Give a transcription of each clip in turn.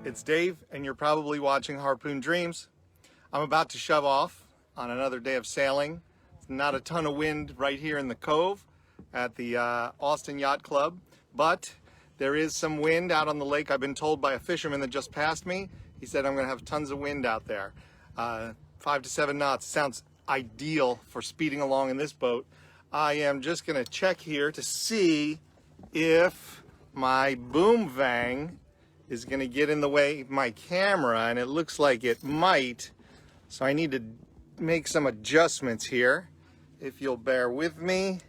It's Dave, and you're probably watching Harpoon Dreams. I'm about to shove off on another day of sailing. Not a ton of wind right here in the cove at the Austin Yacht Club, but there is some wind out on the lake. I've been told by a fisherman that just passed me. He said I'm going to have tons of wind out there. 5 to 7 knots sounds ideal for speeding along in this boat. I am just going to check here to see if my boom vang is going to get in the way of my camera, and it looks like it might. So I need to make some adjustments here, if you'll bear with me.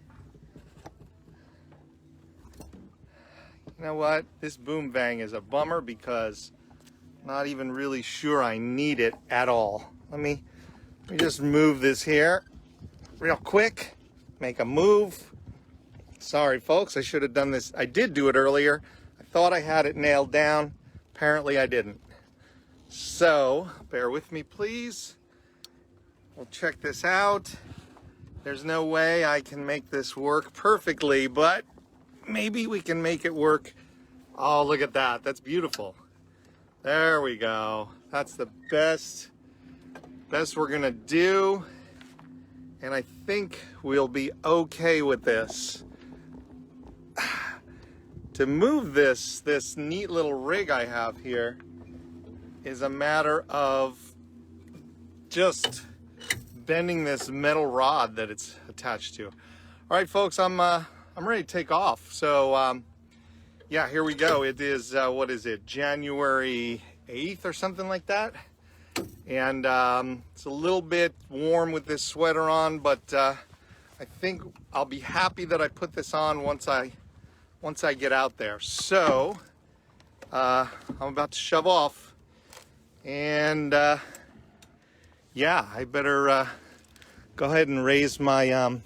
You know what? This boom vang is a bummer because I'm not even really sure I need it at all. Let me just move this here real quick. Make a move. Sorry folks, I should have done this. I did do it earlier. I thought I had it nailed down. Apparently I didn't. So bear with me please. We'll check this out. There's no way I can make this work perfectly, but maybe we can make it work. Oh, look at that. That's beautiful. There we go. That's the best we're gonna do. And I think we'll be okay with this. To move this neat little rig I have here is a matter of just bending this metal rod that it's attached to. All right, folks, I'm ready to take off. So yeah, here we go. It is what is it, January 8th or something like that, and it's a little bit warm with this sweater on, but I think I'll be happy that I put this on once I get out there. So I'm about to shove off, and yeah, I better go ahead and raise my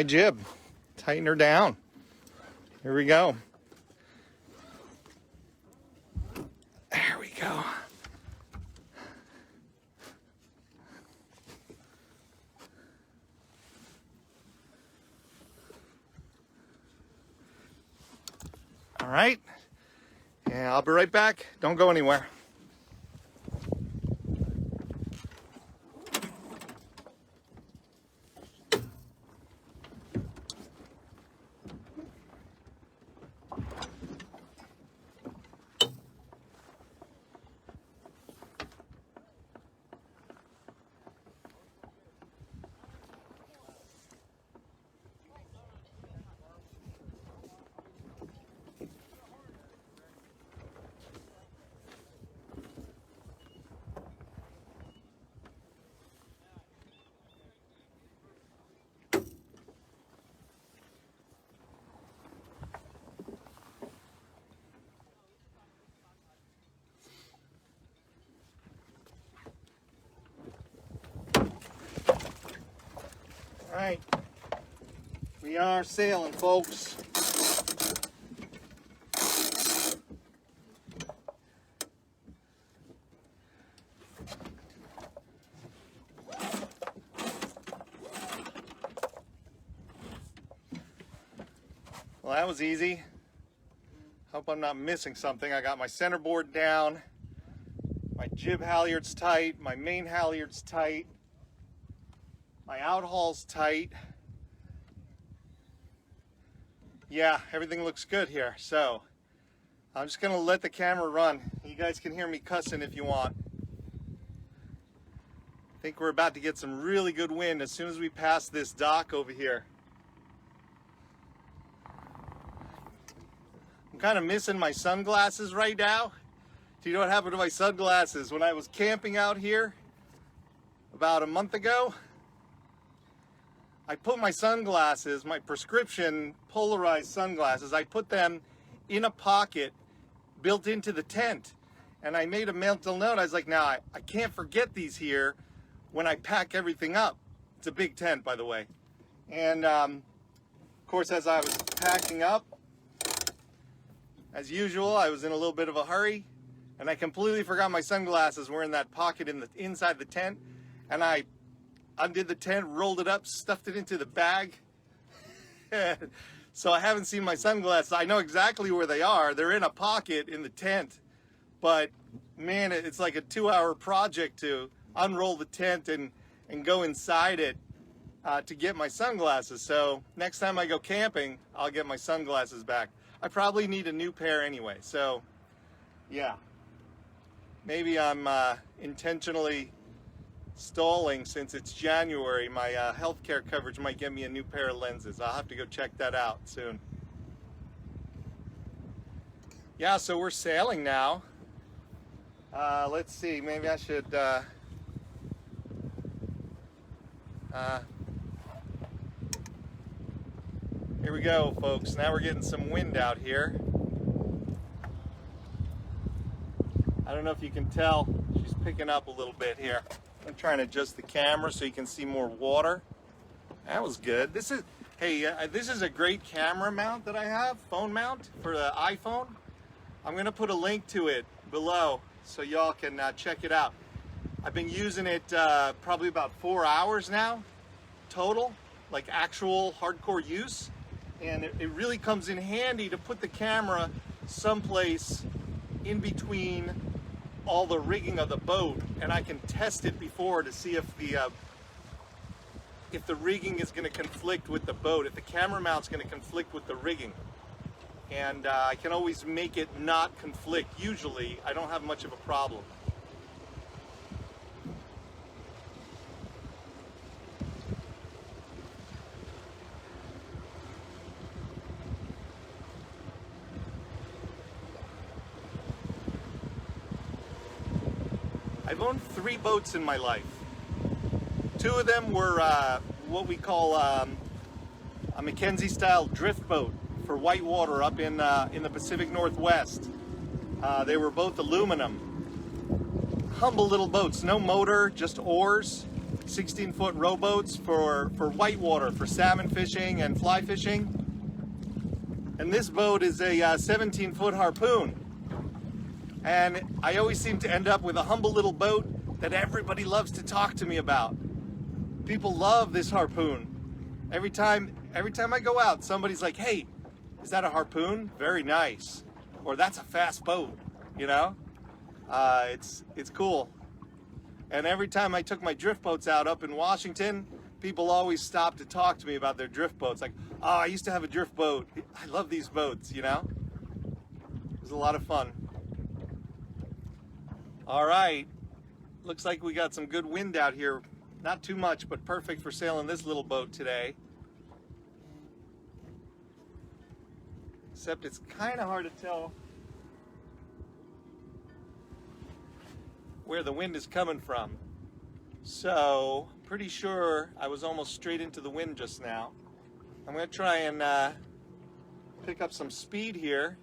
jib, tighten her down. Here we go. There we go. All right, and I'll be right back. Don't go anywhere. All right, we are sailing, folks. Well, that was easy. Hope I'm not missing something. I got my centerboard down, my jib halyard's tight, my main halyard's tight, my outhaul's tight. Yeah, everything looks good here. So I'm just gonna let the camera run. You guys can hear me cussing if you want. I think we're about to get some really good wind as soon as we pass this dock over here. I'm kind of missing my sunglasses right now. Do you know what happened to my sunglasses? When I was camping out here about a month ago, I put my sunglasses, my prescription polarized sunglasses, I put them in a pocket built into the tent. And I made a mental note. I was like, nah, I can't forget these here when I pack everything up. It's a big tent, by the way. And of course, as I was packing up, as usual, I was in a little bit of a hurry, and I completely forgot my sunglasses were in that pocket inside the tent. And I undid the tent, rolled it up, stuffed it into the bag. So I haven't seen my sunglasses. I know exactly where they are. They're in a pocket in the tent. But man, it's like a 2-hour project to unroll the tent and go inside it to get my sunglasses. So next time I go camping, I'll get my sunglasses back. I probably need a new pair anyway. So yeah, maybe I'm intentionally stalling since it's January. My healthcare coverage might get me a new pair of lenses. I'll have to go check that out soon. Yeah, so we're sailing now. Let's see, maybe I should here we go, folks. Now we're getting some wind out here. I don't know if you can tell, she's picking up a little bit here. I'm trying to adjust the camera so you can see more water. That was good. This is, hey, this is a great camera mount that I have, phone mount for the iPhone. I'm gonna put a link to it below so y'all can check it out. I've been using it probably about 4 hours now, total, like actual hardcore use. And it really comes in handy to put the camera someplace in between all the rigging of the boat, and I can test it before to see if the rigging is going to conflict with the boat, if the camera mount's going to conflict with the rigging. And I can always make it not conflict. Usually I don't have much of a problem. I've owned 3 boats in my life. 2 of them were what we call a Mackenzie style drift boat for whitewater up in the Pacific Northwest. They were both aluminum. Humble little boats, no motor, just oars, 16-foot rowboats for whitewater, for salmon fishing and fly fishing. And this boat is a 17-foot Harpoon. And I always seem to end up with a humble little boat that everybody loves to talk to me about. People love this Harpoon. Every time I go out, somebody's like, hey, is that a Harpoon? Very nice. Or that's a fast boat, you know? It's cool. And every time I took my drift boats out up in Washington, people always stop to talk to me about their drift boats. Like, oh, I used to have a drift boat. I love these boats, you know? It was a lot of fun. All right, looks like we got some good wind out here. Not too much, but perfect for sailing this little boat today. Except it's kind of hard to tell where the wind is coming from. So, pretty sure I was almost straight into the wind just now. I'm gonna try and pick up some speed here.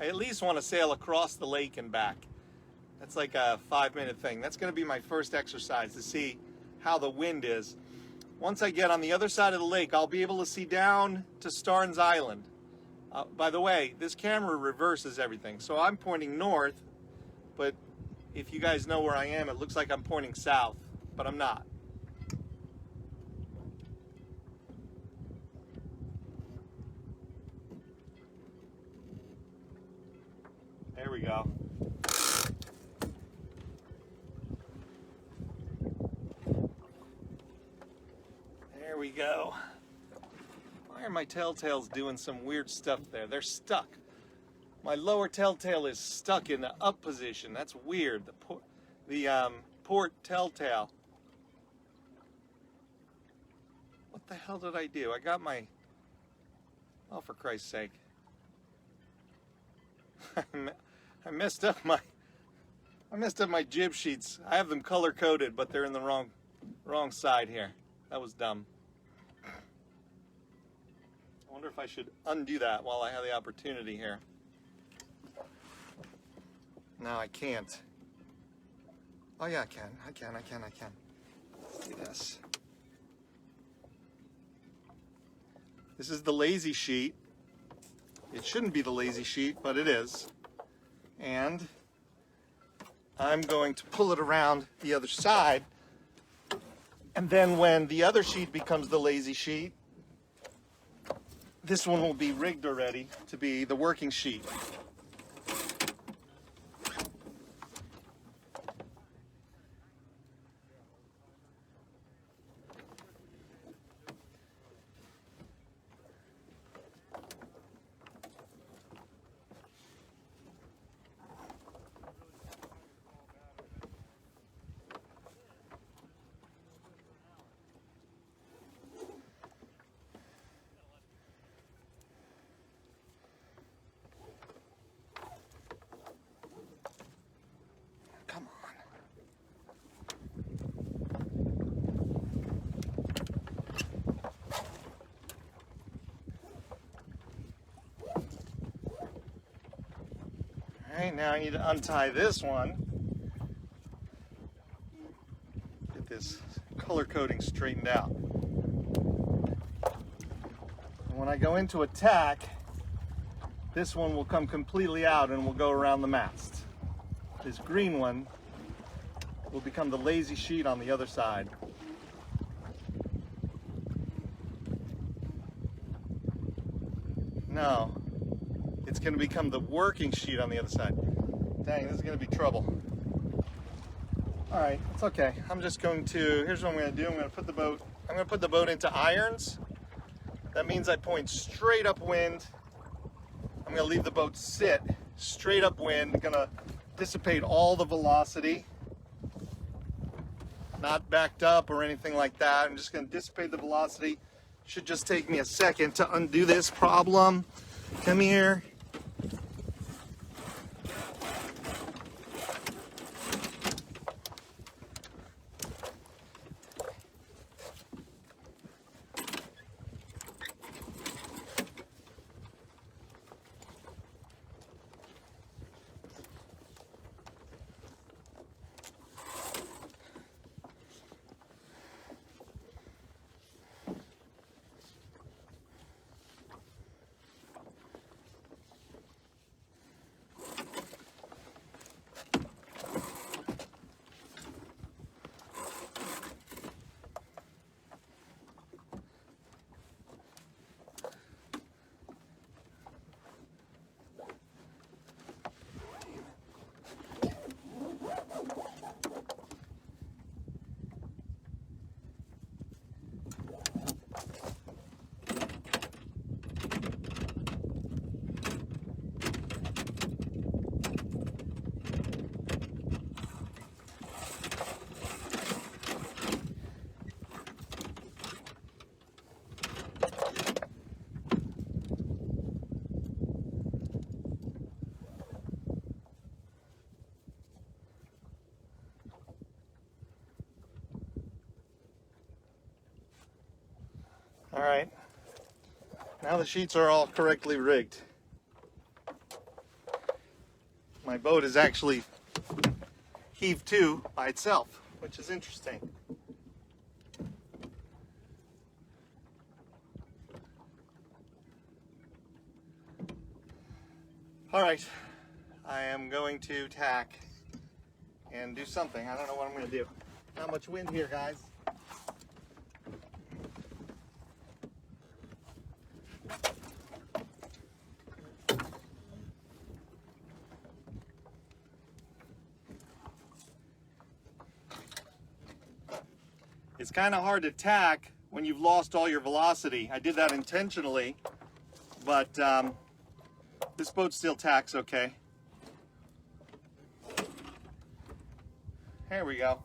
I at least want to sail across the lake and back. That's like a 5-minute thing. That's going to be my first exercise to see how the wind is. Once I get on the other side of the lake, I'll be able to see down to Starnes Island. By the way, this camera reverses everything. So I'm pointing north, but if you guys know where I am, it looks like I'm pointing south, but I'm not. There we go. There we go. Why are my telltales doing some weird stuff there? They're stuck. My lower telltale is stuck in the up position. That's weird. The port telltale. What the hell did I do? I got my... Oh, for Christ's sake. I messed up my jib sheets. I have them color coded, but they're in the wrong side here. That was dumb. I wonder if I should undo that while I have the opportunity here. No, I can't. Oh yeah, I can. Let's do this. This is the lazy sheet. It shouldn't be the lazy sheet, but it is. And I'm going to pull it around the other side And then when the other sheet becomes the lazy sheet, this one will be rigged already to be the working sheet. Come on. All right, now I need to untie this one. Get this color coding straightened out. And when I go into attack, this one will come completely out and will go around the mast. This green one will become the lazy sheet on the other side. No, it's going to become the working sheet on the other side. Dang, this is going to be trouble. All right, it's okay. I'm just going to, here's what I'm going to do. I'm going to put the boat into irons. That means I point straight upwind. I'm going to leave the boat sit straight upwind. I'm going to dissipate all the velocity. Not backed up or anything like that. I'm just going to dissipate the velocity. Should just take me a second to undo this problem. Come here. All right, now the sheets are all correctly rigged. My boat is actually heaved to by itself, which is interesting. All right, I am going to tack and do something. I don't know what I'm going to do. Not much wind here, guys. It's kind of hard to tack when you've lost all your velocity. I did that intentionally, but this boat still tacks okay. There we go.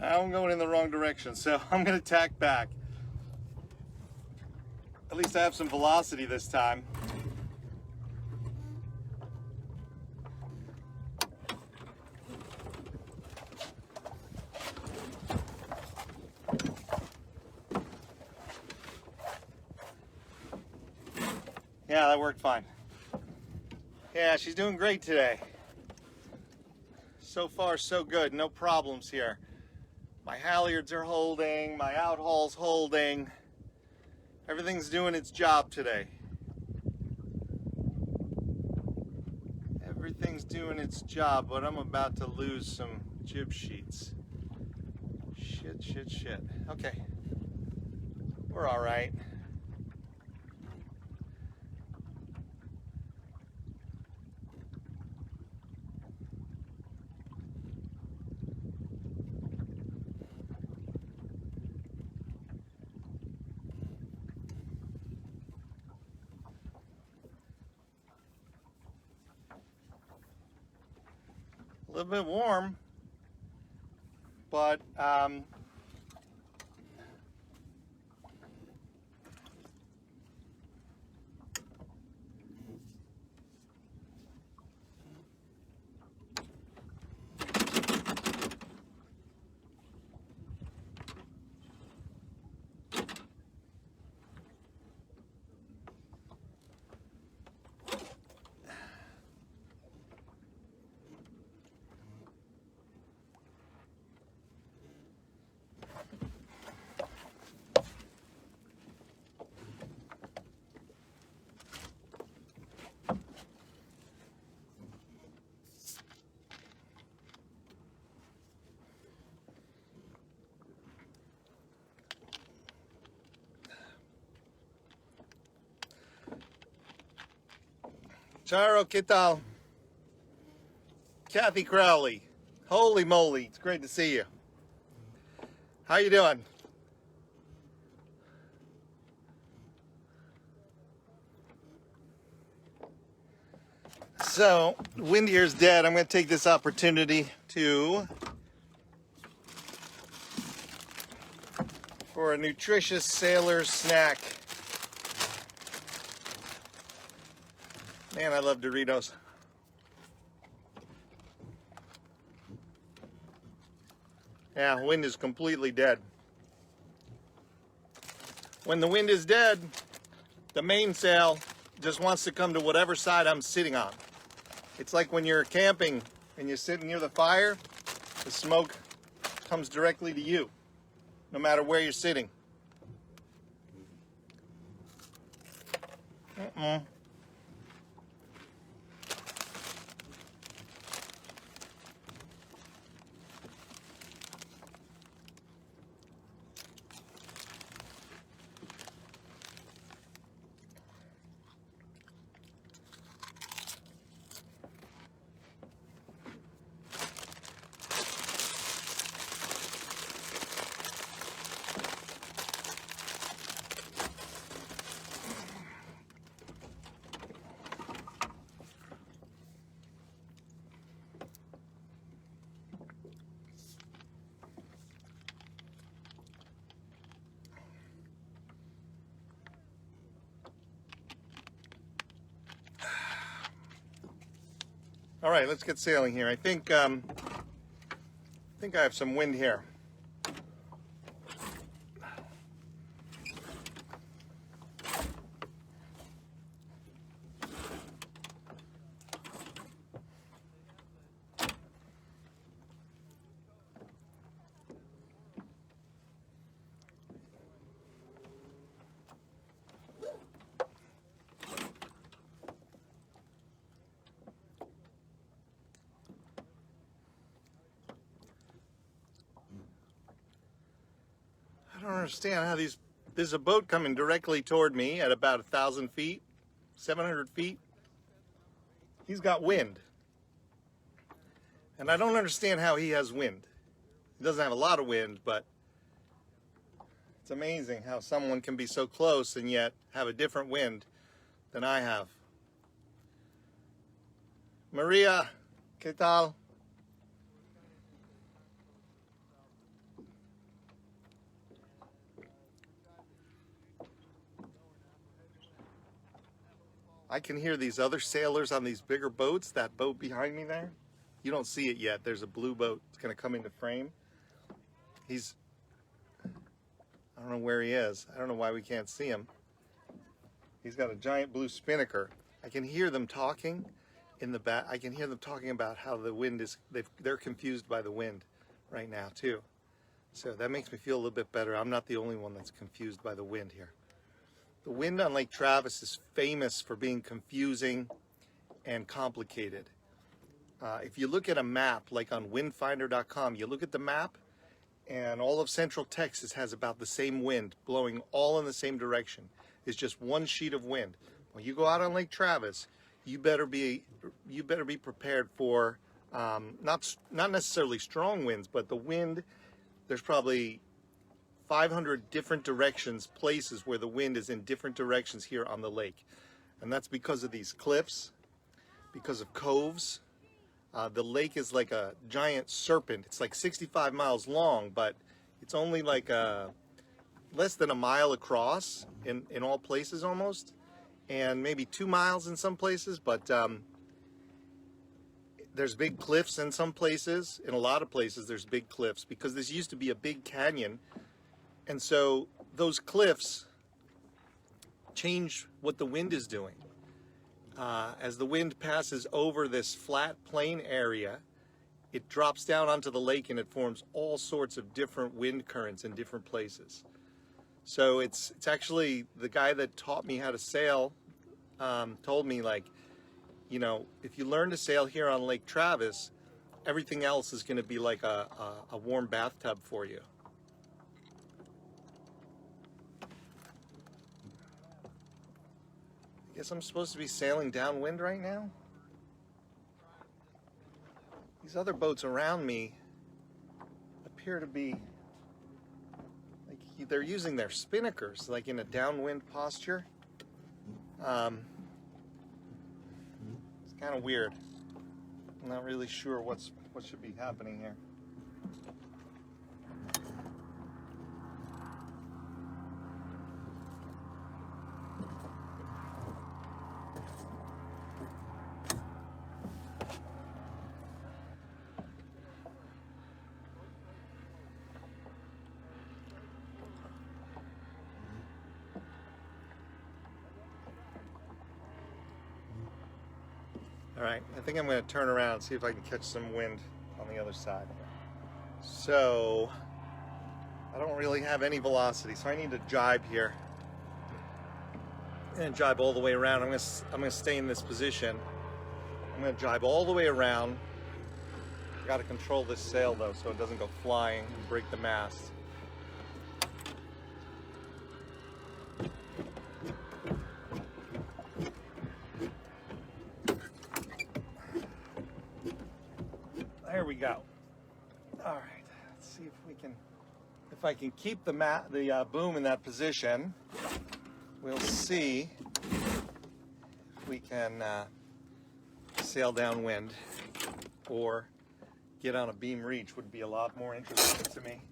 I'm going in the wrong direction, so I'm going to tack back. At least I have some velocity this time. Yeah, that worked fine. Yeah, she's doing great today. So far, so good. No problems here. My halyards are holding, my outhaul's holding. Everything's doing its job today. Everything's doing its job, but I'm about to lose some jib sheets. Shit. Okay. We're all right. A little bit warm, but Charo, ¿qué tal? Kathy Crowley. Holy moly, it's great to see you. How you doing? So, wind here's dead. I'm going to take this opportunity for a nutritious sailor snack. Man, I love Doritos. Yeah, wind is completely dead. When the wind is dead, the mainsail just wants to come to whatever side I'm sitting on. It's like when you're camping and you're sitting near the fire, the smoke comes directly to you, no matter where you're sitting. All right, let's get sailing here. I think I have some wind here. I don't understand how there's a boat coming directly toward me at about 1,000 feet, 700 feet. He's got wind. And I don't understand how he has wind. He doesn't have a lot of wind, but it's amazing how someone can be so close and yet have a different wind than I have. Maria, ¿qué tal? I can hear these other sailors on these bigger boats. That boat behind me there, you don't see it yet. There's a blue boat. It's going to come into frame. I don't know where he is. I don't know why we can't see him. He's got a giant blue spinnaker. I can hear them talking in the back. I can hear them talking about how the wind is, they're confused by the wind right now too. So that makes me feel a little bit better. I'm not the only one that's confused by the wind here. The wind on Lake Travis is famous for being confusing and complicated. If you look at a map, like on windfinder.com, you look at the map and all of central Texas has about the same wind blowing all in the same direction. It's just one sheet of wind. When you go out on Lake Travis, you better be prepared for not necessarily strong winds, but the wind. There's probably 500 different directions, places where the wind is in different directions here on the lake, and that's because of these cliffs, because of coves. The lake is like a giant serpent. It's like 65 miles long, but it's only like less than a mile across in all places almost, and maybe 2 miles in some places, but there's big cliffs in some places. In a lot of places there's big cliffs because this used to be a big canyon, and so those cliffs change what the wind is doing. As the wind passes over this flat plain area, it drops down onto the lake and it forms all sorts of different wind currents in different places. So it's actually the guy that taught me how to sail told me, like, you know, if you learn to sail here on Lake Travis, everything else is going to be like a warm bathtub for you. I guess I'm supposed to be sailing downwind right now. These other boats around me appear to be like they're using their spinnakers like in a downwind posture. It's kind of weird. I'm not really sure what should be happening here. All right, I think I'm going to turn around and see if I can catch some wind on the other side. So, I don't really have any velocity, so I need to jibe here. And jibe all the way around. I'm going to stay in this position. I'm going to jibe all the way around. I got to control this sail though, so it doesn't go flying and break the mast. There we go. All right, let's see if I can keep the boom in that position. We'll see if we can sail downwind or get on a beam reach. Would be a lot more interesting to me.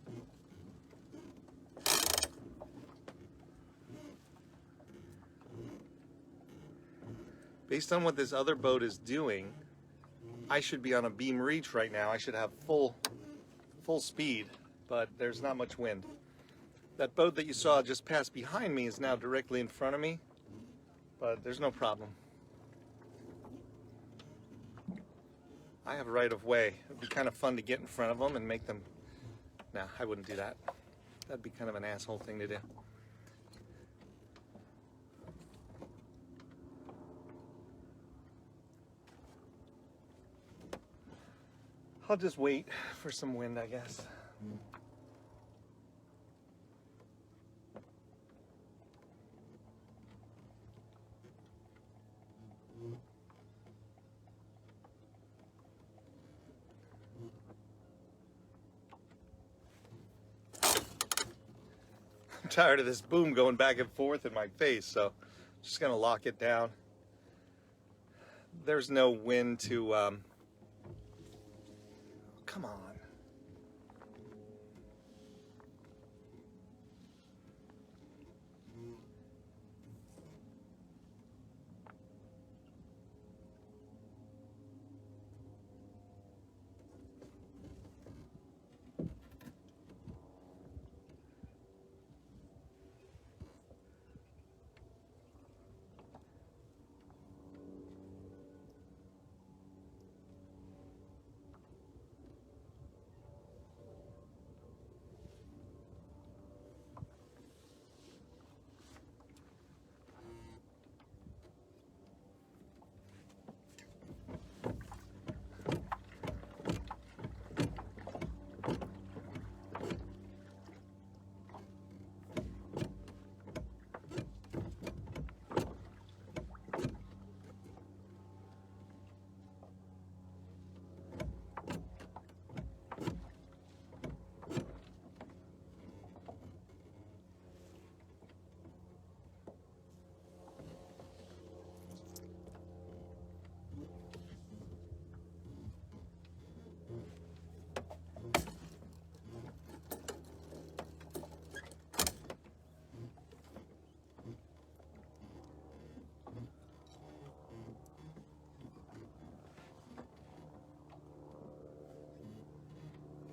Based on what this other boat is doing, I should be on a beam reach right now. I should have full speed, but there's not much wind. That boat that you saw just pass behind me is now directly in front of me, but there's no problem. I have right of way. It'd be kind of fun to get in front of them and make them... No, I wouldn't do that. That'd be kind of an asshole thing to do. I'll just wait for some wind, I guess. I'm tired of this boom going back and forth in my face, so I'm just gonna lock it down. There's no wind to, come on.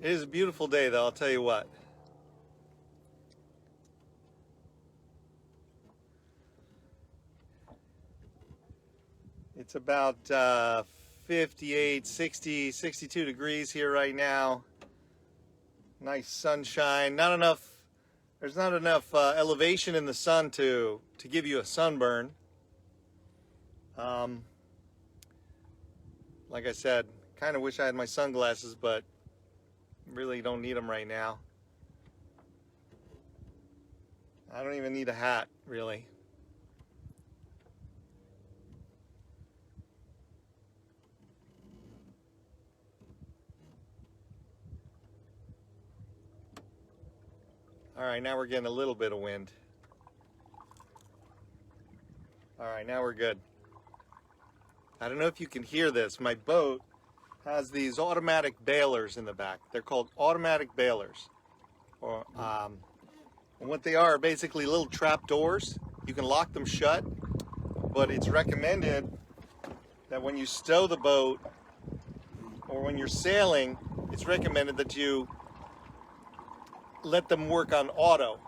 It is a beautiful day, though, I'll tell you what. It's about 58, 60, 62 degrees here right now. Nice sunshine. Not enough. There's not enough elevation in the sun to give you a sunburn. Like I said, kind of wish I had my sunglasses, but really don't need them right now. I don't even need a hat, really. All right, now we're getting a little bit of wind. All right, now we're good. I don't know if you can hear this. My boat has these automatic bailers in the back. They're called automatic bailers. And what they are basically little trap doors. You can lock them shut, but it's recommended that when you stow the boat or when you're sailing, it's recommended that you let them work on auto,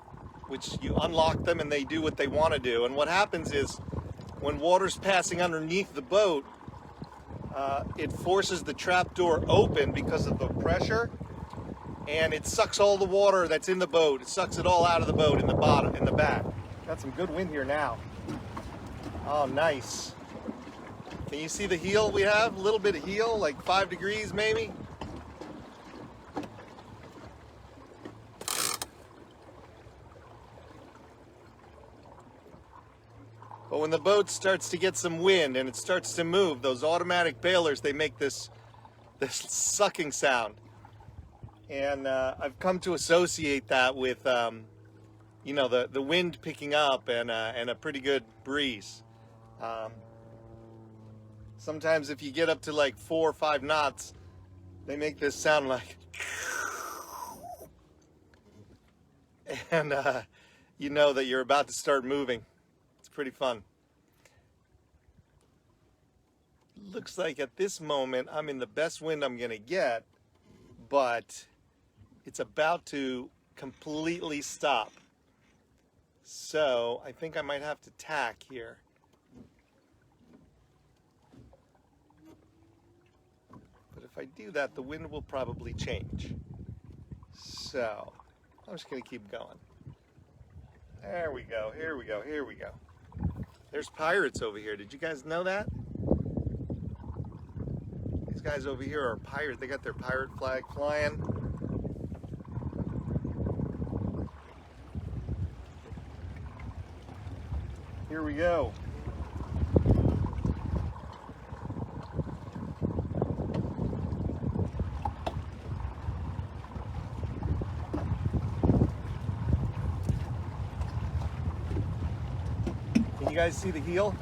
which you unlock them and they do what they want to do. And what happens is when water's passing underneath the boat, it forces the trap door open because of the pressure, and it sucks all the water that's in the boat. It sucks it all out of the boat in the bottom, in the back. Got some good wind here now. Oh, nice. Can you see the heel we have? A little bit of heel, like 5 degrees maybe. But when the boat starts to get some wind and it starts to move, those automatic bailers, they make this sucking sound. And I've come to associate that with, you know, the wind picking up and a pretty good breeze. Sometimes if you get up to like 4 or 5 knots, they make this sound like, and you know that you're about to start moving. Pretty fun. Looks like at this moment I'm in the best wind I'm gonna get, but it's about to completely stop. So I think I might have to tack here. But if I do that, the wind will probably change. So I'm just gonna keep going. There we go, here we go, here we go. There's pirates over here. Did you guys know that? These guys over here are pirates. They got their pirate flag flying. Here we go. Can you guys see the heel?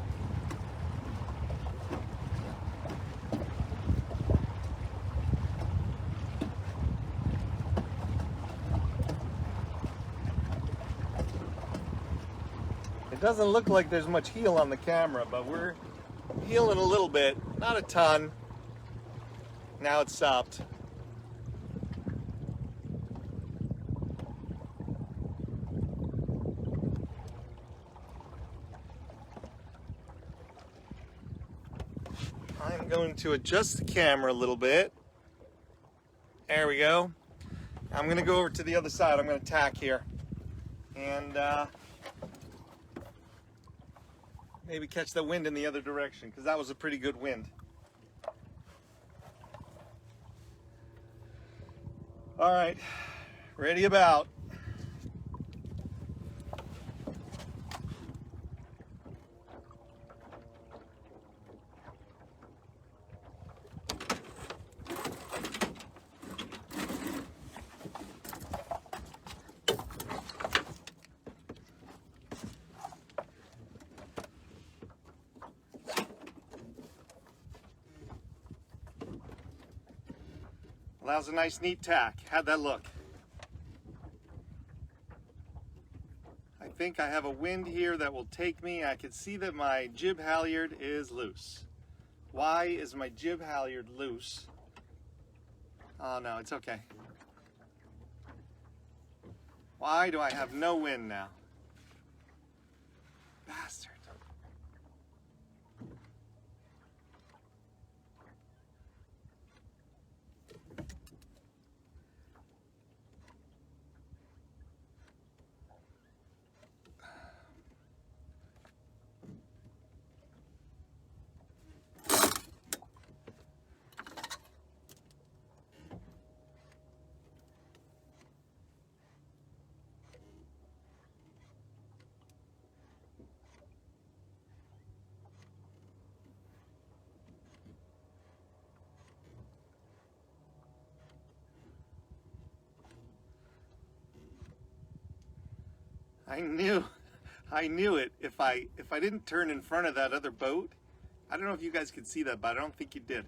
It doesn't look like there's much heel on the camera, but we're heeling a little bit, not a ton. Now it's stopped. I'm going to adjust the camera a little bit. There we go. I'm going to go over to the other side. I'm going to tack here. And maybe catch the wind in the other direction, because that was a pretty good wind. All right, ready about. Well, that was a nice, neat tack. How'd that look? I think I have a wind here that will take me. I can see that my jib halyard is loose. Why is my jib halyard loose? Oh no, it's okay. Why do I have no wind now? Bastard. I knew it. If I didn't turn in front of that other boat, I don't know if you guys could see that, but I don't think you did.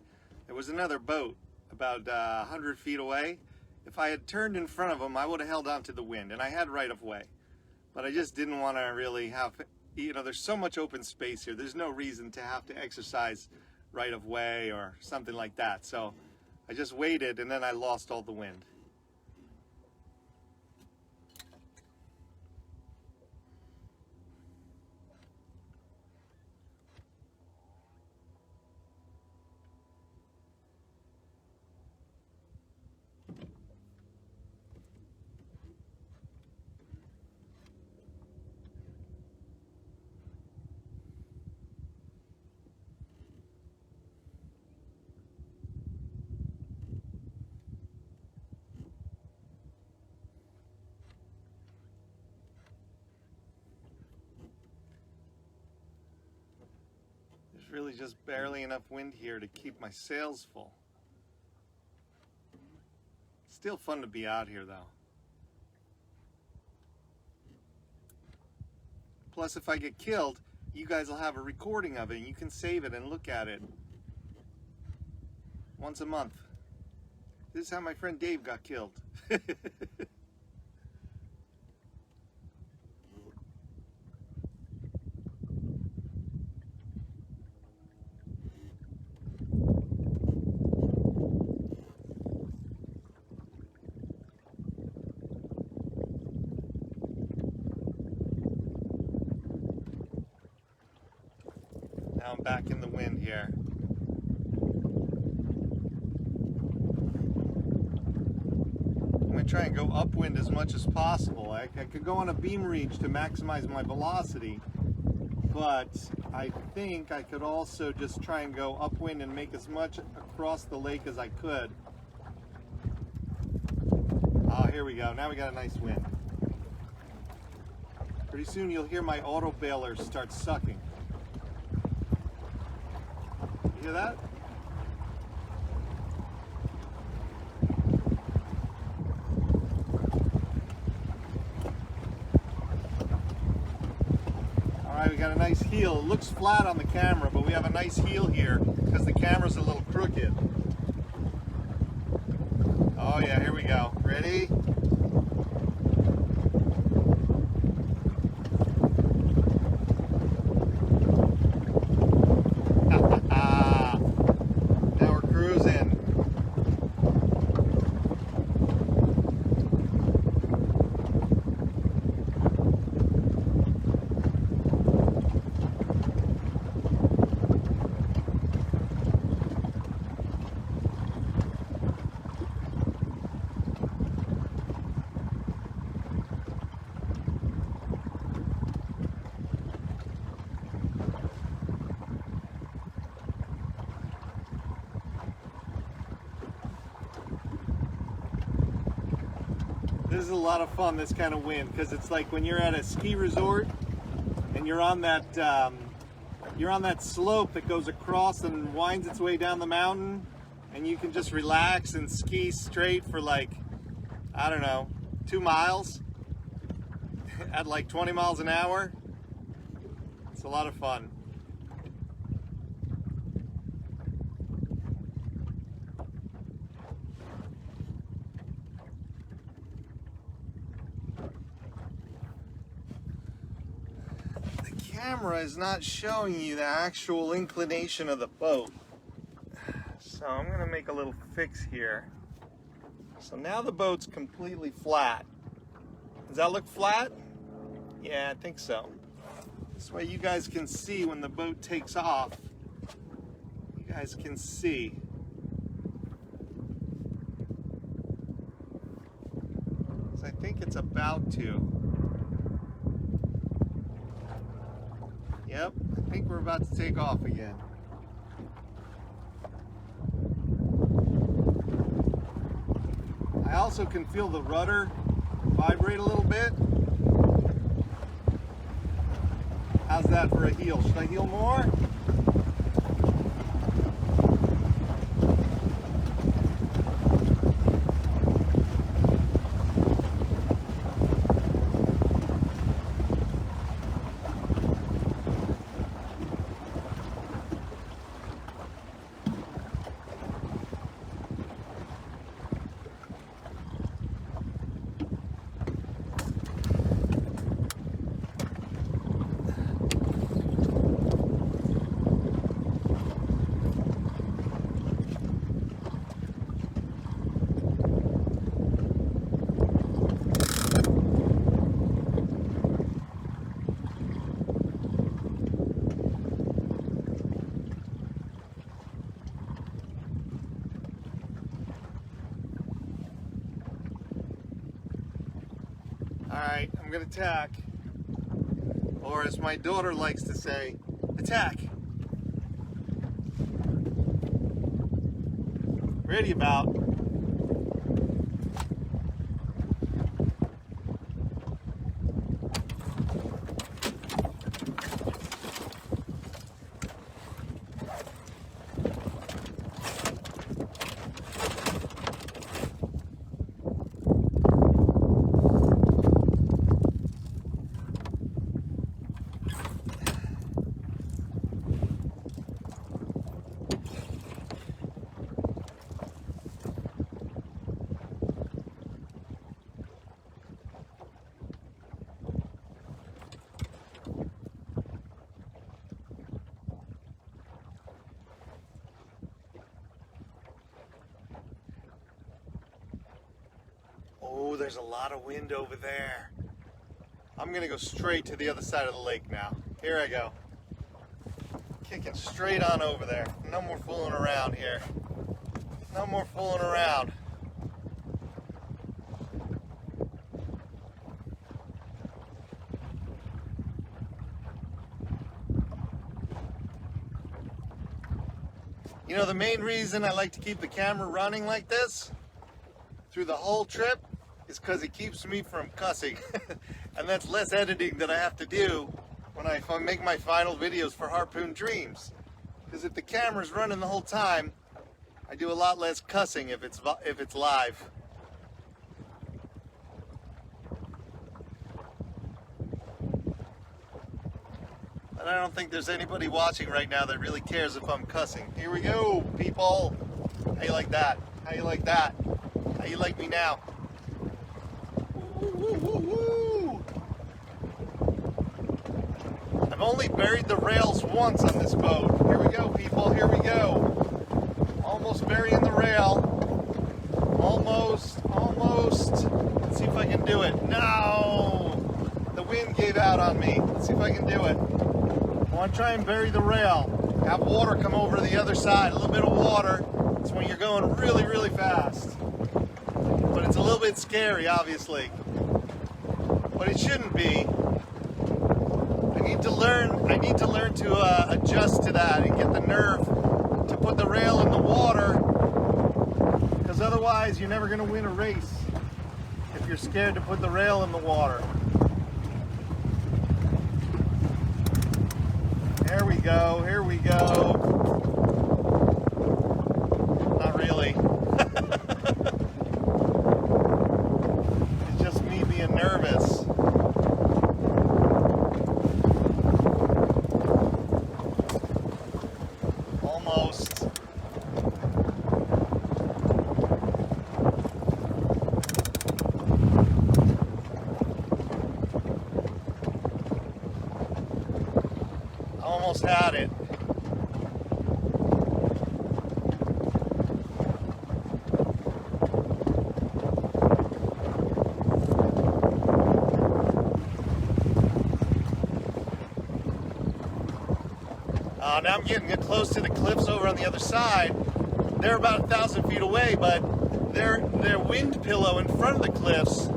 There was another boat about 100 feet away. If I had turned in front of them, I would have held on to the wind, and I had right of way. But I just didn't want to really have, you know, there's so much open space here. There's no reason to have to exercise right of way or something like that. So I just waited, and then I lost all the wind. There's really just barely enough wind here to keep my sails full. Still fun to be out here though. Plus, if I get killed, you guys will have a recording of it and you can save it and look at it once a month. This is how my friend Dave got killed. Now I'm back in the wind here. I'm going to try and go upwind as much as possible. I could go on a beam reach to maximize my velocity, but I think I could also just try and go upwind and make as much across the lake as I could. Oh, here we go. Now we got a nice wind. Pretty soon you'll hear my auto bailers start sucking. You hear that? Alright, we got a nice heel. It looks flat on the camera, but we have a nice heel here because the camera's a little crooked. Oh yeah, here we go. Ready? This is a lot of fun, this kind of wind, because it's like when you're at a ski resort and you're on that slope that goes across and winds its way down the mountain, and you can just relax and ski straight for like, I don't know, 2 miles at like 20 miles an hour. It's a lot of fun. Camera is not showing you the actual inclination of the boat, so I'm going to make a little fix here. So now the boat's completely flat. Does that look flat? Yeah, I think so. This way you guys can see when the boat takes off. You guys can see. So I think it's about to. Yep, I think we're about to take off again. I also can feel the rudder vibrate a little bit. How's that for a heel? Should I heel more? Alright, I'm gonna tack. Or as my daughter likes to say, attack. Ready about. Oh, there's a lot of wind over there. I'm gonna go straight to the other side of the lake now. Here I go. Kicking straight on over there. No more fooling around here. No more fooling around. You know, the main reason I like to keep the camera running like this through the whole trip is because it keeps me from cussing. And that's less editing that I have to do when I make my final videos for Harpoon Dreams. Because if the camera's running the whole time, I do a lot less cussing if it's live. But I don't think there's anybody watching right now that really cares if I'm cussing. Here we go, people. How you like that? How you like that? How you like me now? Woo, woo, woo, woo. I've only buried the rails once on this boat. Here we go, people. Here we go. Almost burying the rail. Almost. Let's see if I can do it. No! The wind gave out on me. Let's see if I can do it. I want to try and bury the rail. Have water come over to the other side. A little bit of water. It's when you're going really, really fast. But it's a little bit scary, obviously. But it shouldn't be. I need to learn to adjust to that and get the nerve to put the rail in the water, because otherwise you're never going to win a race if you're scared to put the rail in the water. Here we go, here we go. Not really. It's just me being nervous. Almost. Almost had it. now I'm getting close to the cliffs over on the other side. They're about 1,000 feet away, but their wind pillow in front of the cliffs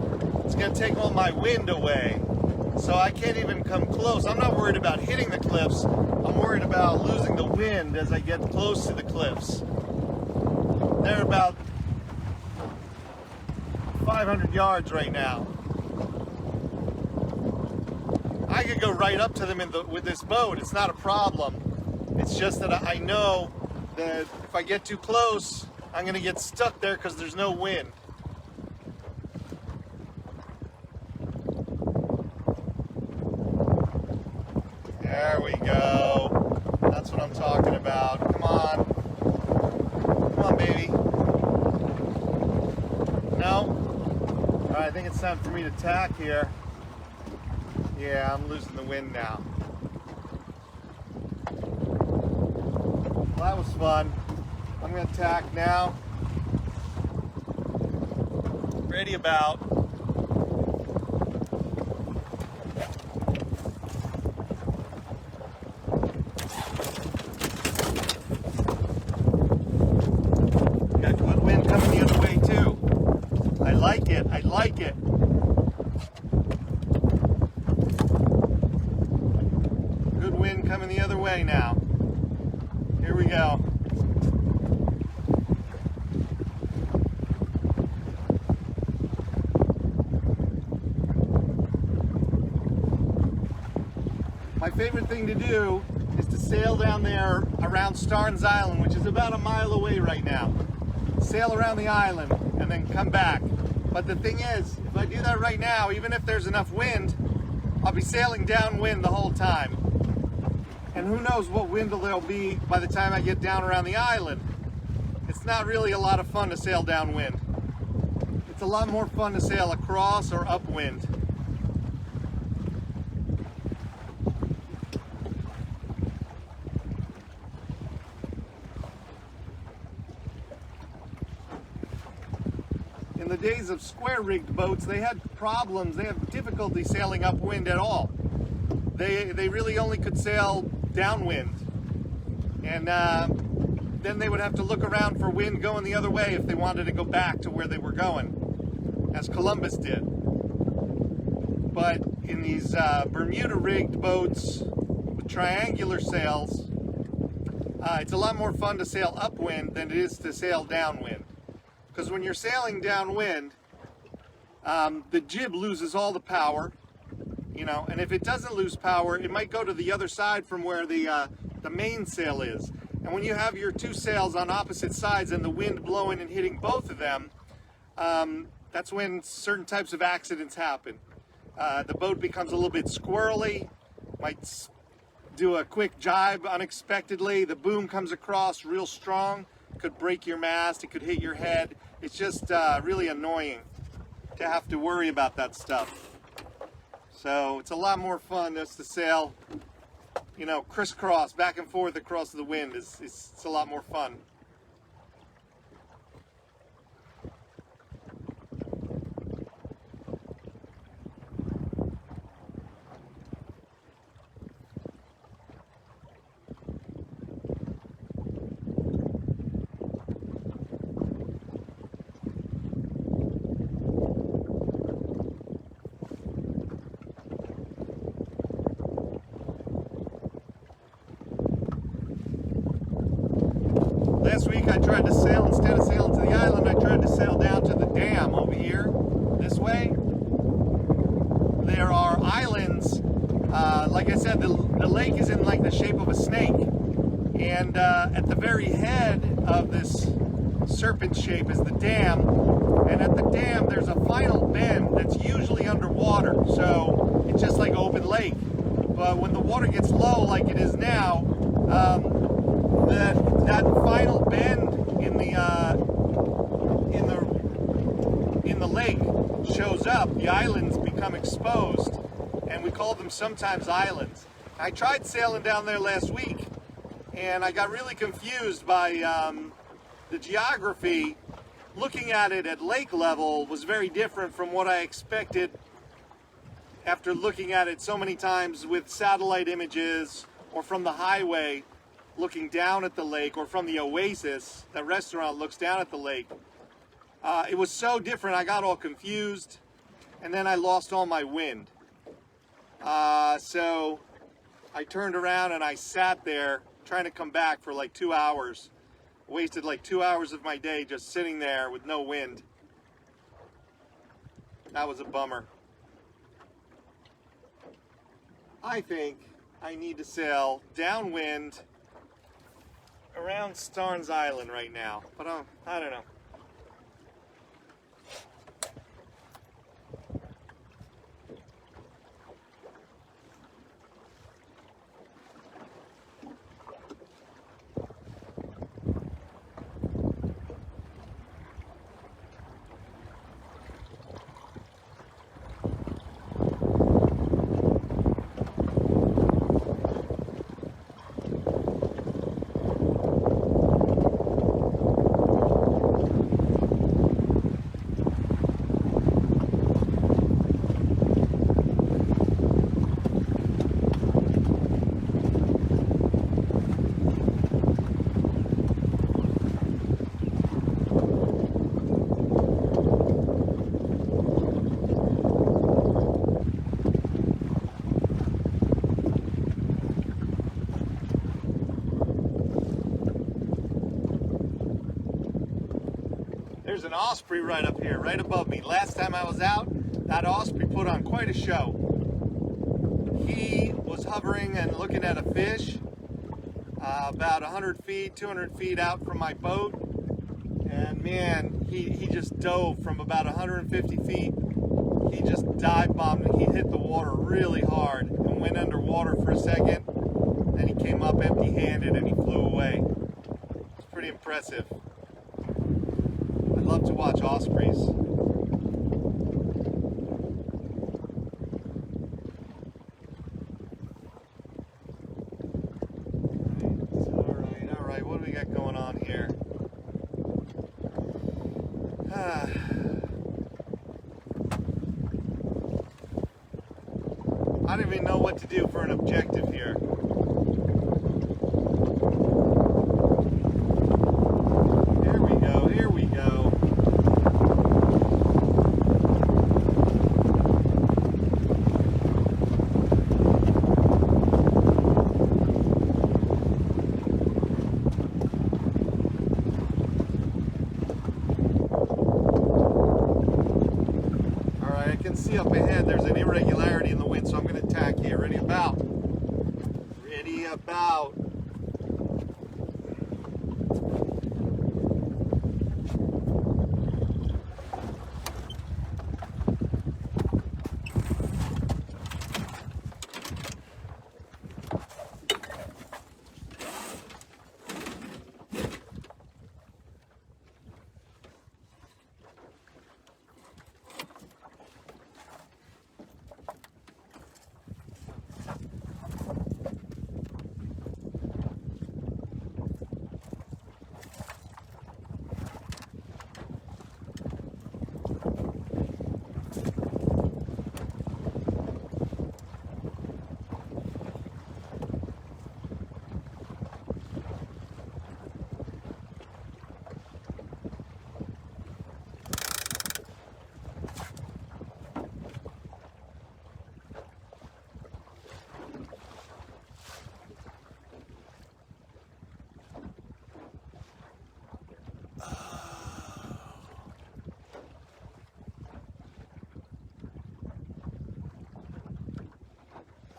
is going to take all my wind away. So I can't even come close. I'm not worried about hitting the cliffs. I'm worried about losing the wind as I get close to the cliffs. They're about 500 yards right now. I could go right up to them with this boat. It's not a problem. It's just that I know that if I get too close, I'm going to get stuck there because there's no wind. There we go. That's what I'm talking about. Come on. Come on, baby. No? All right, I think it's time for me to tack here. Yeah, I'm losing the wind now. Well, that was fun. I'm going to tack now. Ready about. Got good wind coming the other way too. I like it. I like it. Good wind coming the other way now. Here we go. My favorite thing to do is to sail down there around Starnes Island, which is about a mile away right now. Sail around the island and then come back. But the thing is, if I do that right now, even if there's enough wind, I'll be sailing downwind the whole time. And who knows what wind there'll be by the time I get down around the island. It's not really a lot of fun to sail downwind. It's a lot more fun to sail across or upwind. In the days of square-rigged boats, they had problems. They had difficulty sailing upwind at all. They really only could sail downwind. And then they would have to look around for wind going the other way if they wanted to go back to where they were going, as Columbus did. But in these Bermuda-rigged boats with triangular sails, it's a lot more fun to sail upwind than it is to sail downwind. Because when you're sailing downwind, the jib loses all the power, you know, and if it doesn't lose power, it might go to the other side from where the mainsail is. And when you have your two sails on opposite sides and the wind blowing and hitting both of them, that's when certain types of accidents happen. The boat becomes a little bit squirrely, might do a quick jibe unexpectedly, the boom comes across real strong, could break your mast, it could hit your head. It's just really annoying to have to worry about that stuff. So it's a lot more fun just to sail, you know, crisscross, back and forth across the wind. It's a lot more fun. Last week I tried to sail, instead of sailing to the island, I tried to sail down to the dam over here, this way. There are islands, like I said, the lake is in like the shape of a snake. And at the very head of this serpent shape is the dam. And at the dam there's a final bend that's usually underwater, so it's just like open lake. But when the water gets low like it is now, that final bend in the lake shows up. The islands become exposed, and we call them sometimes islands. I tried sailing down there last week, and I got really confused by the geography. Looking at it at lake level was very different from what I expected after looking at it so many times with satellite images or from the highway. looking down at the lake, or from the Oasis, the restaurant looks down at the lake. It was so different, I got all confused, and then I lost all my wind. So I turned around and I sat there trying to come back for like 2 hours. Wasted like 2 hours of my day just sitting there with no wind. That was a bummer. I think I need to sail downwind around Starnes Island right now, but I don't know. There's an osprey right up here, right above me. Last time I was out, that osprey put on quite a show. He was hovering and looking at a fish about 100 feet, 200 feet out from my boat. And man, he just dove from about 150 feet. He just dive bombed and he hit the water really hard and went underwater for a second. Then he came up empty-handed and he flew away. It's pretty impressive. I love to watch ospreys. All right, what do we got going on here? I don't even know what to do for an objective here. Here we go. I can see up ahead there's an irregularity in the wind, so I'm going to tack here. Ready about. Ready about.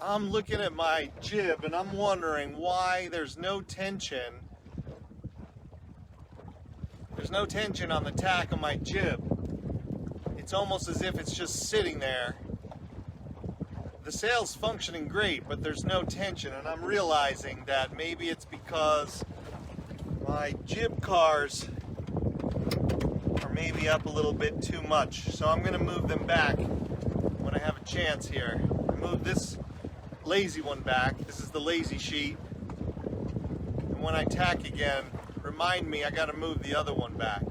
I'm looking at my jib and I'm wondering why there's no tension. There's no tension on the tack of my jib. It's almost as if it's just sitting there. The sail's functioning great, but there's no tension, and I'm realizing that maybe it's because my jib cars are maybe up a little bit too much. So I'm going to move them back when I have a chance here. I move this lazy one back. This is the lazy sheet. And when I tack again, remind me I got to move the other one back.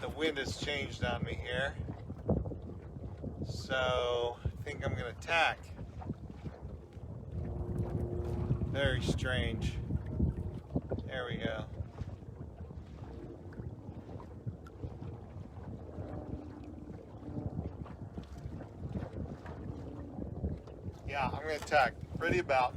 the wind has changed on me here. So I think I'm gonna tack. Very strange. There we go. Yeah, I'm gonna tack. Ready about.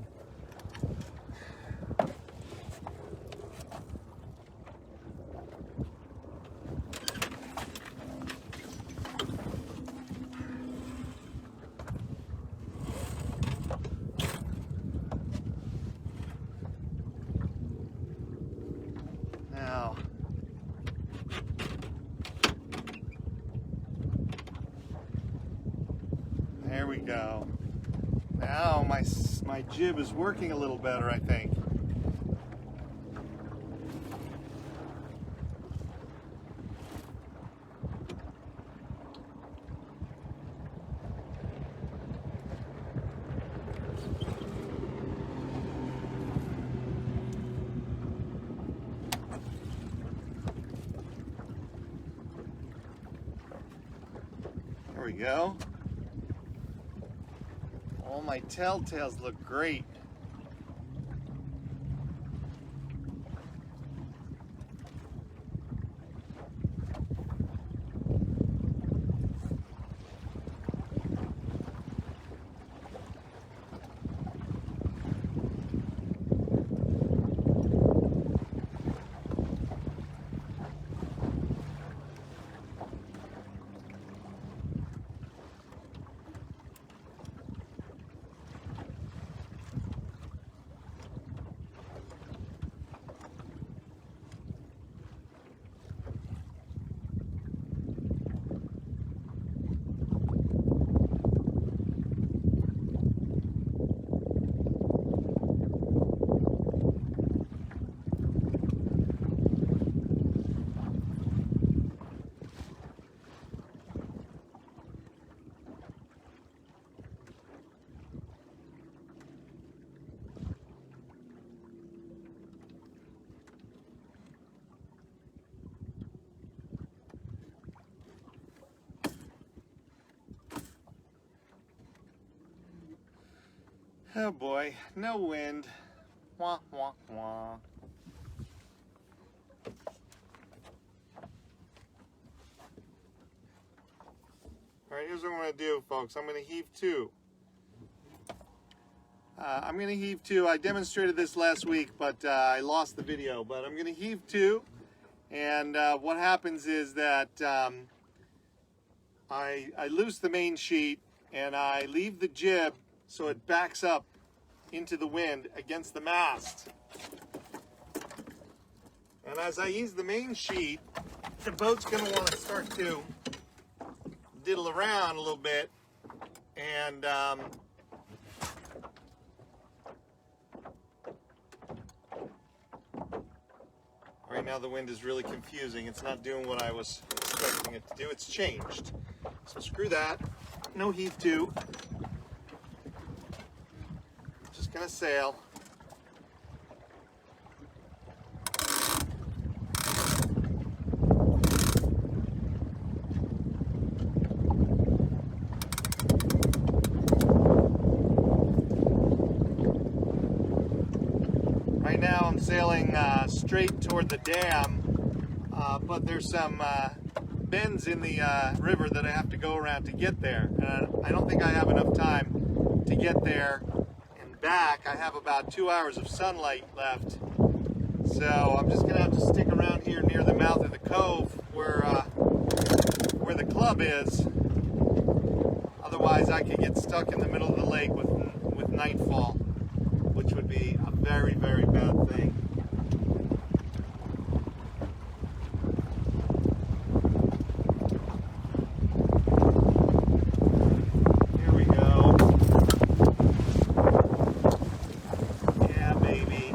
Now, there we go. Now my jib is working a little better, I think. There we go. All my telltales look great. Oh boy, no wind. Wah, wah, wah. All right, here's what I'm going to do, folks. I'm going to heave to. I'm going to heave to. I demonstrated this last week, but I lost the video. But I'm going to heave to, and what happens is that I loose the main sheet, and I leave the jib so it backs up into the wind against the mast. And as I ease the main sheet, the boat's going to want to start to diddle around a little bit, and right now the wind is really confusing. It's not doing what I was expecting it to do. It's changed. So screw that. No heave to. Just gonna sail. Right now I'm sailing straight toward the dam, but there's some bends in the river that I have to go around to get there. I don't think I have enough time to get there and back. I have about 2 hours of sunlight left, so I'm just gonna have to stick around here near the mouth of the cove where the club is. Otherwise I could get stuck in the middle of the lake with nightfall, which would be a very, very bad thing. Here we go. Yeah, baby.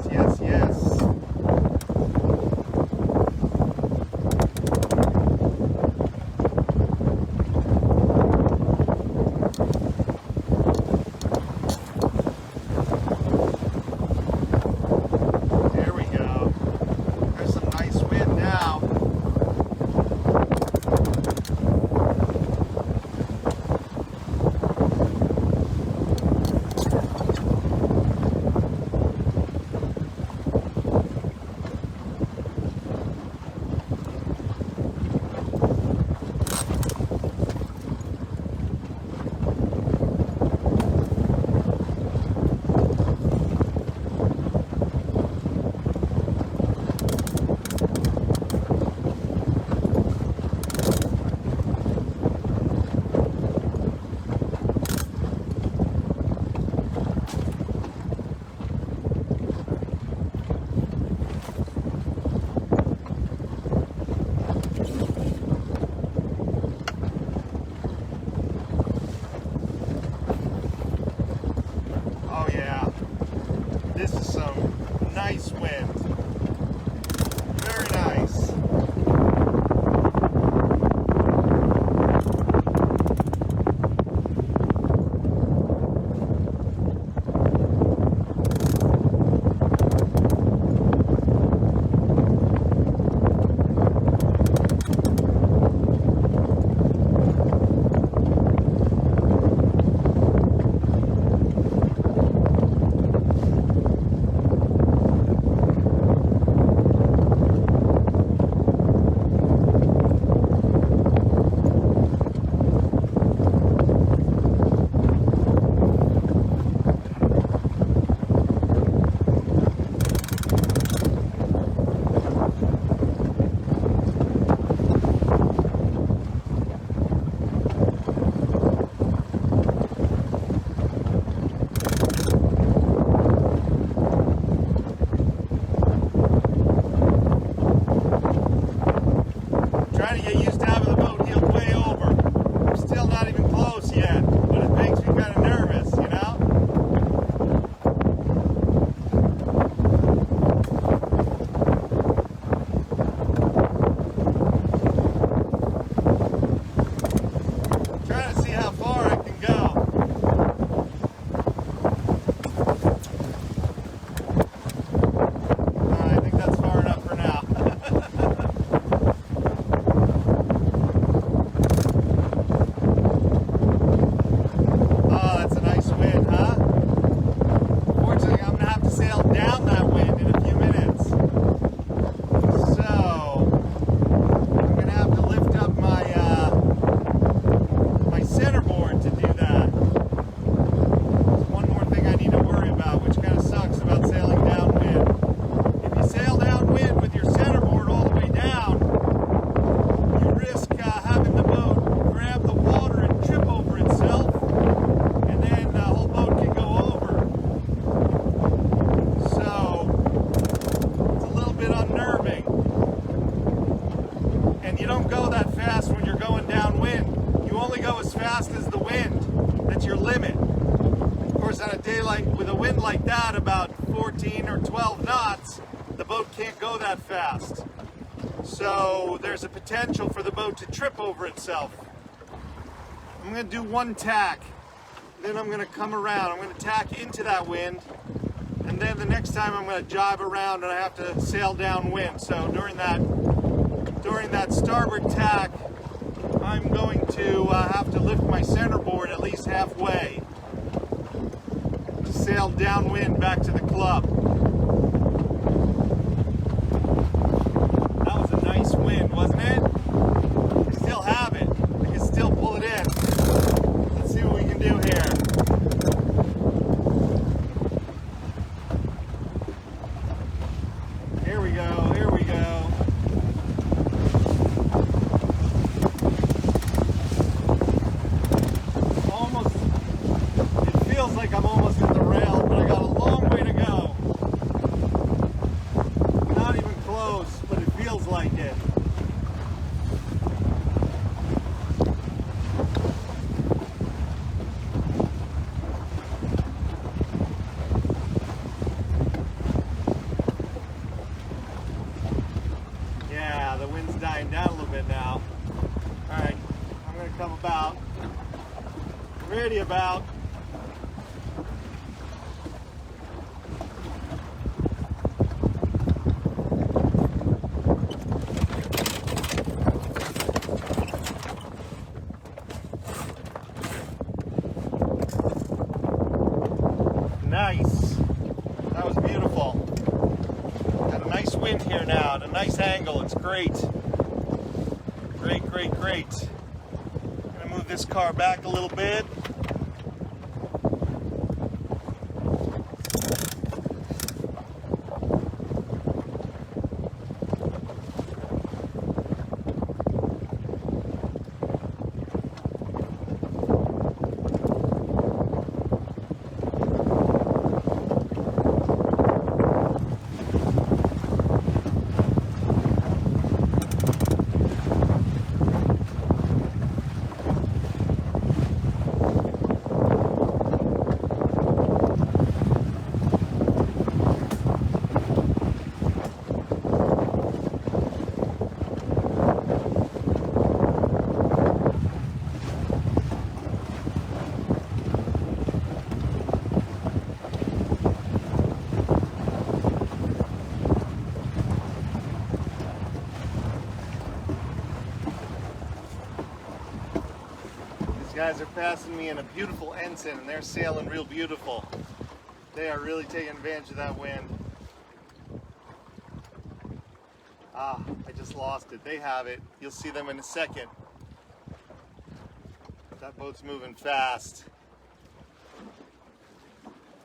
Yes, yes, yes. go as fast as the wind. That's your limit. Of course, on a day with a wind like that, about 14 or 12 knots, the boat can't go that fast. So there's a potential for the boat to trip over itself. I'm going to do one tack, then I'm going to come around. I'm going to tack into that wind, and then the next time I'm going to jibe around and I have to sail downwind. So during that starboard tack, I'm going to have to lift my centerboard at least halfway to sail downwind back to the club. That was a nice wind, wasn't it? We still have it. We can still pull it in. Let's see what we can do here. Here we go, here we go. Like I'm almost at the rail, but I got a long way to go. Not even close, but it feels like it. Yeah, the wind's dying down a little bit now. All right, I'm gonna come about. Ready about. Nice. That was beautiful. Got a nice wind here now at a nice angle. It's great. Great, great, great. I'm gonna move this car back a little bit. Guys are passing me in a beautiful ensign and they're sailing real beautiful. They are really taking advantage of that wind. Ah, I just lost it. They have it. You'll see them in a second. That boat's moving fast.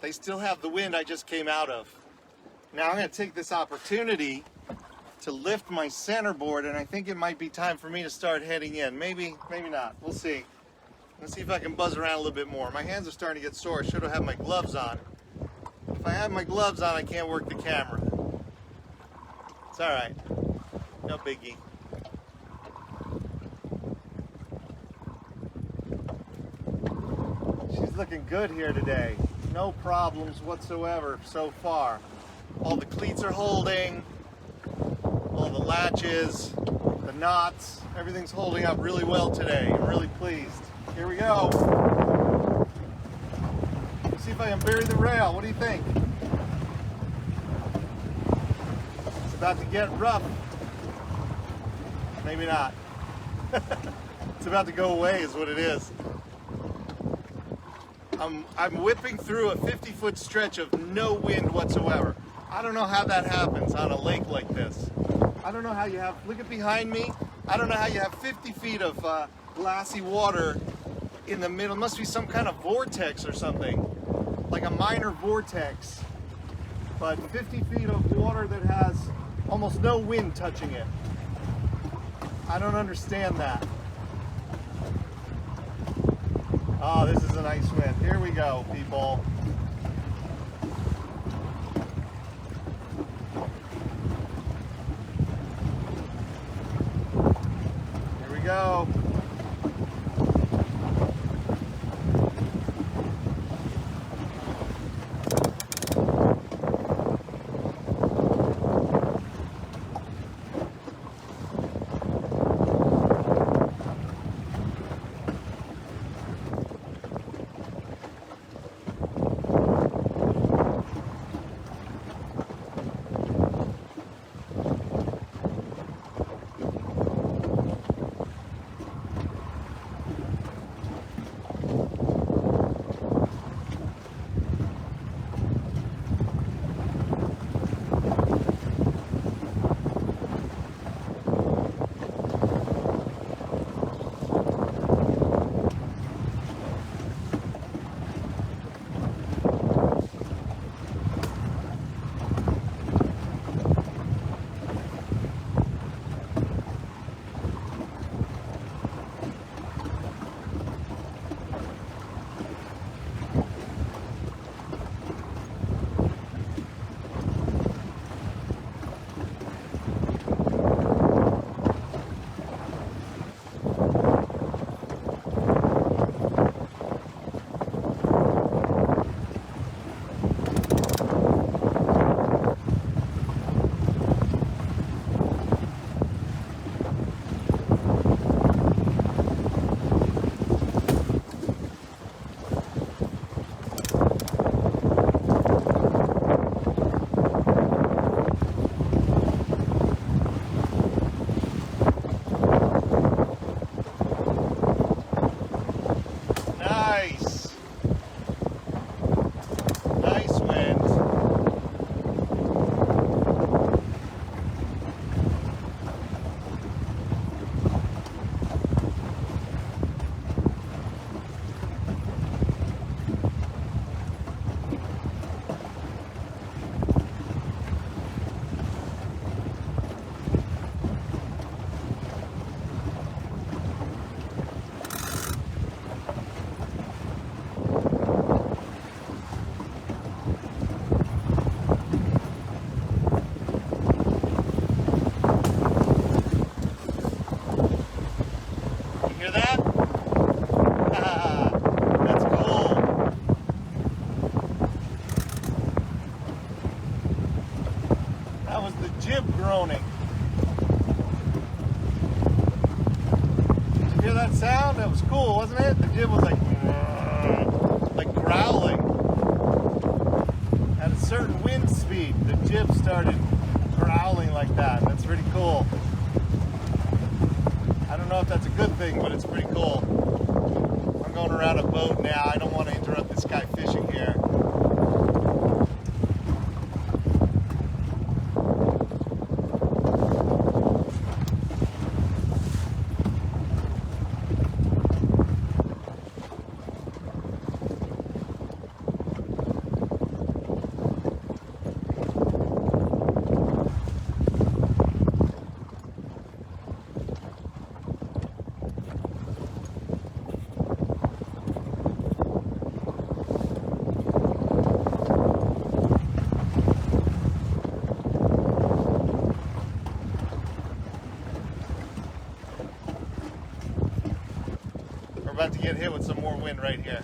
They still have the wind I just came out of. Now I'm going to take this opportunity to lift my centerboard, and I think it might be time for me to start heading in. Maybe, maybe not. We'll see. Let's see if I can buzz around a little bit more. My hands are starting to get sore. I should have had my gloves on. If I have my gloves on, I can't work the camera. It's all right. No biggie. She's looking good here today. No problems whatsoever so far. All the cleats are holding. All the latches, the knots, everything's holding up really well today. I'm really pleased. Here we go. Let's see if I can bury the rail. What do you think? It's about to get rough. Maybe not. It's about to go away is what it is. I'm whipping through a 50-foot stretch of no wind whatsoever. I don't know how that happens on a lake like this. I don't know how you have, look at behind me, I don't know how you have 50 feet of glassy water in the middle. It must be some kind of vortex or something, like a minor vortex, but 50 feet of water that has almost no wind touching it. I don't understand that. Oh, this is a nice wind. Here we go, people. Here we go. it? The jib was like growling. At a certain wind speed, the jib started growling like that. That's pretty cool. I don't know if that's a good thing, but it's pretty cool. I'm going around a boat now. I don't want to interrupt this guy fishing here. We're about to get hit with some more wind right here.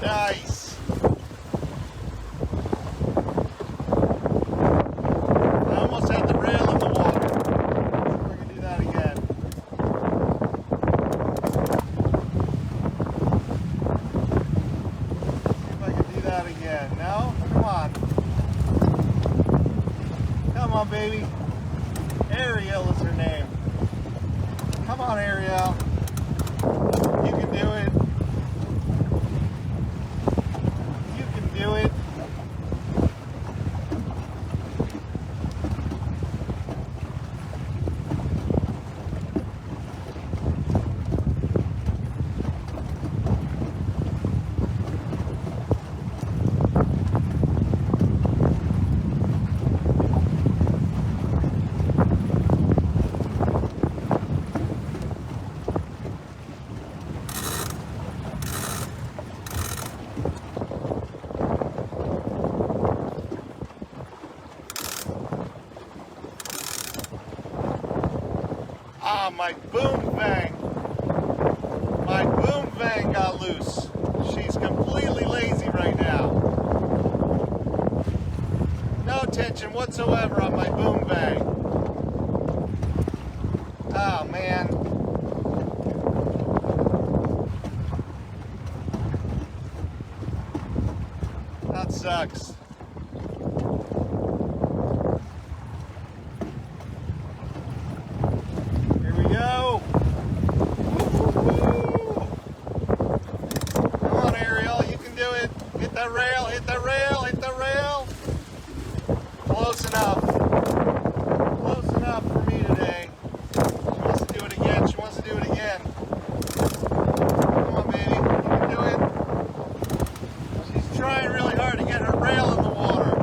Nice. I almost had the rail in the water. We're going to do that again. See if I can do that again. No? Come on. Come on, baby. Ariel is her name. Come on, Ariel. You can do it. Do it. Ah, my boom vang. My boom vang got loose. She's completely lazy right now. No tension whatsoever on my boom vang. Oh, man. That sucks. Hit the rail, hit the rail, hit the rail. Close enough. Close enough for me today. She wants to do it again. She wants to do it again. Come on, baby. You can do it. She's trying really hard to get her rail in the water.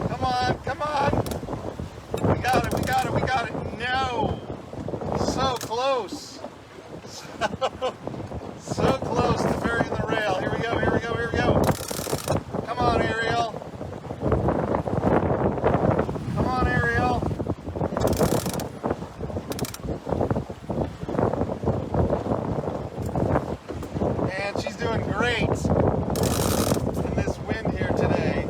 Come on, come on. We got it, we got it, we got it. No. close. So close to burying the rail. Here we go, here we go, here we go. Come on, Ariel. Come on, Ariel. And she's doing great in this wind here today.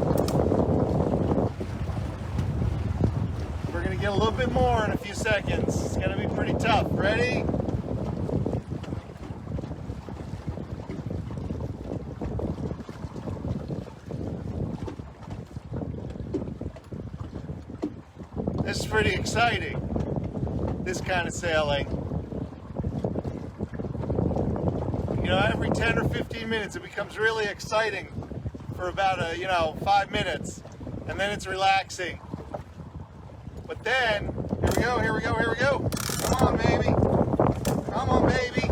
We're gonna get a little bit more in a few seconds. It's gonna be pretty tough. Ready? This is pretty exciting, this kind of sailing. You know, every 10 or 15 minutes it becomes really exciting for about 5 minutes, and then it's relaxing. But then, here we go, here we go, here we go. Come on, baby. Come on, baby.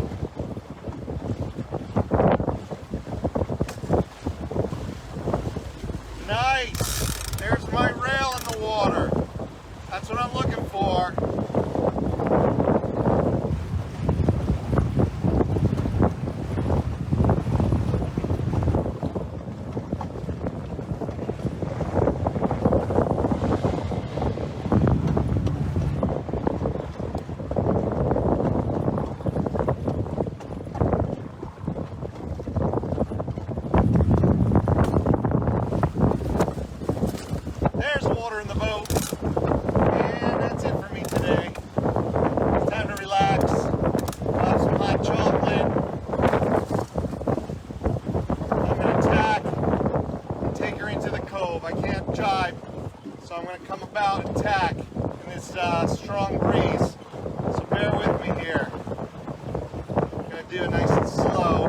Nice. There's my rail in the water. That's what I'm looking for. There's water in the boat. And that's it for me today. It's time to relax. Have some hot chocolate. I'm going to tack and take her into the cove. I can't jibe, so I'm going to come about and tack in this strong breeze. So bear with me here. I'm going to do it nice and slow.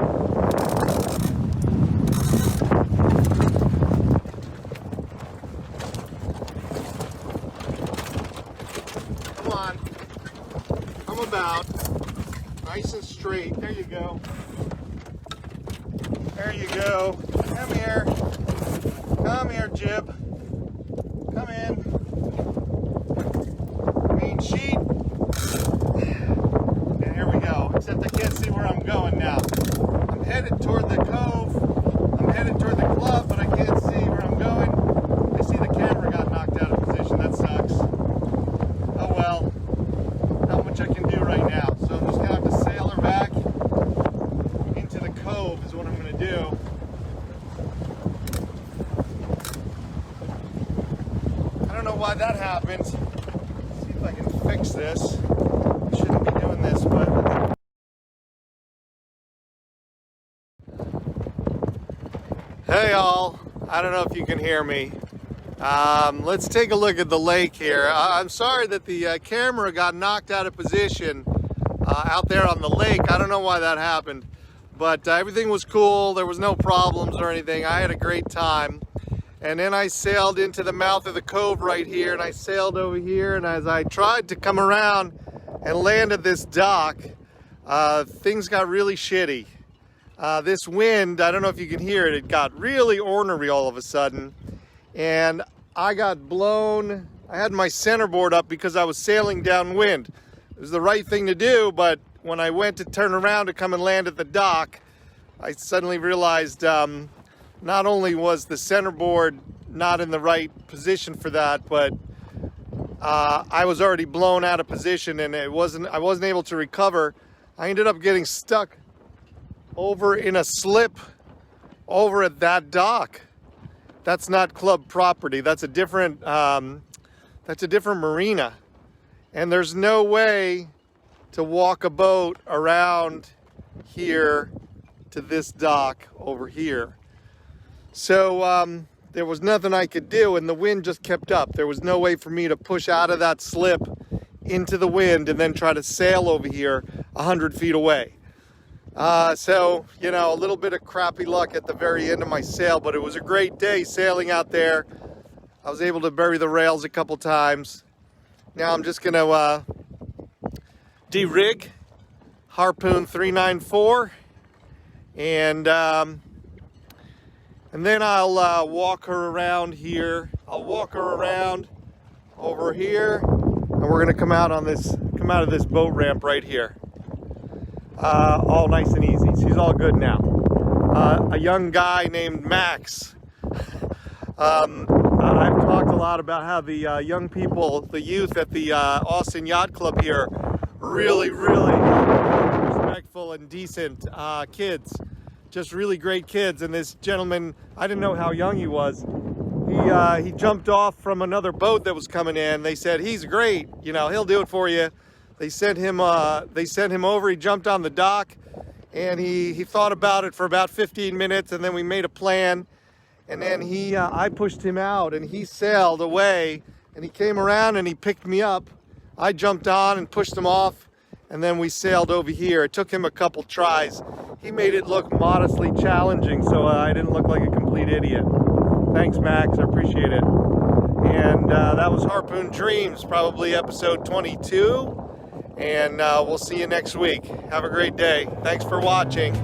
Come on. Come about. Nice and straight. There you go. There you go. Come here. Come here, Jib. Come in. Main sheet. And here we go. Except I can't see where I'm going now. I'm headed toward the cove. I'm headed toward the club, but I can't see where I'm going. I see the camera got knocked out of position. That sucks. Oh well. Not much I can do right now. So I'm just going to have to sail her back into the cove is what I'm going to do. I don't know why that happened. Let's see if I can fix this. I shouldn't be doing this, but... Hey all. I don't know if you can hear me. Let's take a look at the lake here. I'm sorry that the camera got knocked out of position out there on the lake. I don't know why that happened, but everything was cool. There was no problems or anything. I had a great time. And then I sailed into the mouth of the cove right here, and I sailed over here, and as I tried to come around and land at this dock, things got really shitty. This wind, I don't know if you can hear it, it got really ornery all of a sudden. And I got blown. I had my centerboard up because I was sailing downwind. It was the right thing to do, but when I went to turn around to come and land at the dock, I suddenly realized not only was the centerboard not in the right position for that, but I was already blown out of position, and I wasn't able to recover. I ended up getting stuck over in a slip over at that dock. That's not club property. That's a different marina. And there's no way to walk a boat around here to this dock over here. So there was nothing I could do, and the wind just kept up. There was no way for me to push out of that slip into the wind and then try to sail over here 100 feet away. So, you know, a little bit of crappy luck at the very end of my sail, but it was a great day sailing out there. I was able to bury the rails a couple times. Now I'm just going to de-rig Harpoon 394, and then I'll walk her around here. I'll walk her around over here, and we're going to come come out of this boat ramp right here. All nice and easy. She's all good now. A young guy named Max. I've talked a lot about how the young people, the youth at the Austin Yacht Club here, really respectful and decent kids. Just really great kids. And this gentleman, I didn't know how young he was. He jumped off from another boat that was coming in. They said, he's great, you know, he'll do it for you. They sent him over. He jumped on the dock, and he thought about it for about 15 minutes, and then we made a plan. And then I pushed him out, and he sailed away, and he came around and he picked me up. I jumped on and pushed him off, and then we sailed over here. It took him a couple tries. He made it look modestly challenging, so I didn't look like a complete idiot. Thanks, Max, I appreciate it. And that was Harpoon Dreams, probably episode 22. And we'll see you next week. Have a great day. Thanks for watching.